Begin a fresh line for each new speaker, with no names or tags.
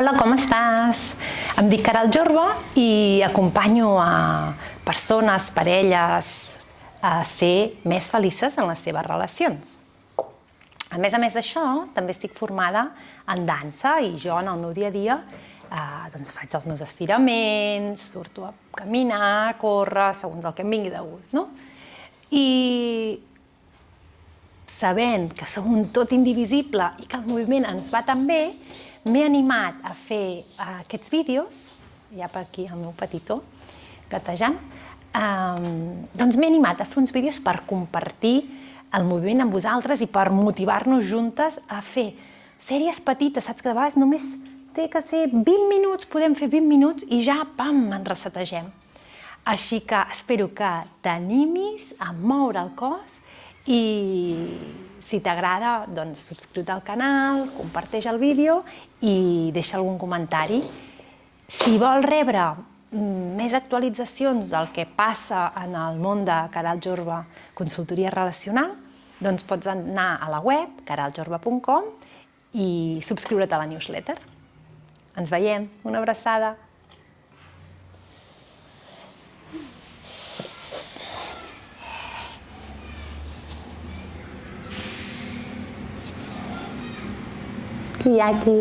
Hola, com estàs? Em dic Caral Jorba i acompanyo a persones, parelles, a ser més felices en les seves relacions. A més d'això, també estic formada en dansa i jo en el meu dia a dia faig els meus estiraments, surto a caminar, a córrer, segons el que em vingui de gust, no? I sabent que som un tot indivisible i que el moviment ens va tan bé, m'he animat a fer aquests vídeos, ja per aquí el meu petitó, gatejant, doncs m'he animat a fer uns vídeos per compartir el moviment amb vosaltres i per motivar-nos juntes a fer sèries petites, saps que de vegades només té que ser 20 minuts, podem fer 20 minuts i ja, pam, ens resetegem. Així que espero que t'animis a moure el cos i si t'agrada, doncs subscriu-te al canal, comparteix el vídeo i deixa algun comentari. Si vols rebre més actualitzacions del que passa en el món de Caral Jorba Consultoria Relacional, doncs pots anar a la web, caraljorba.com, i subscriure't a la newsletter. Ens veiem. Una abraçada. Qui hi ha aquí?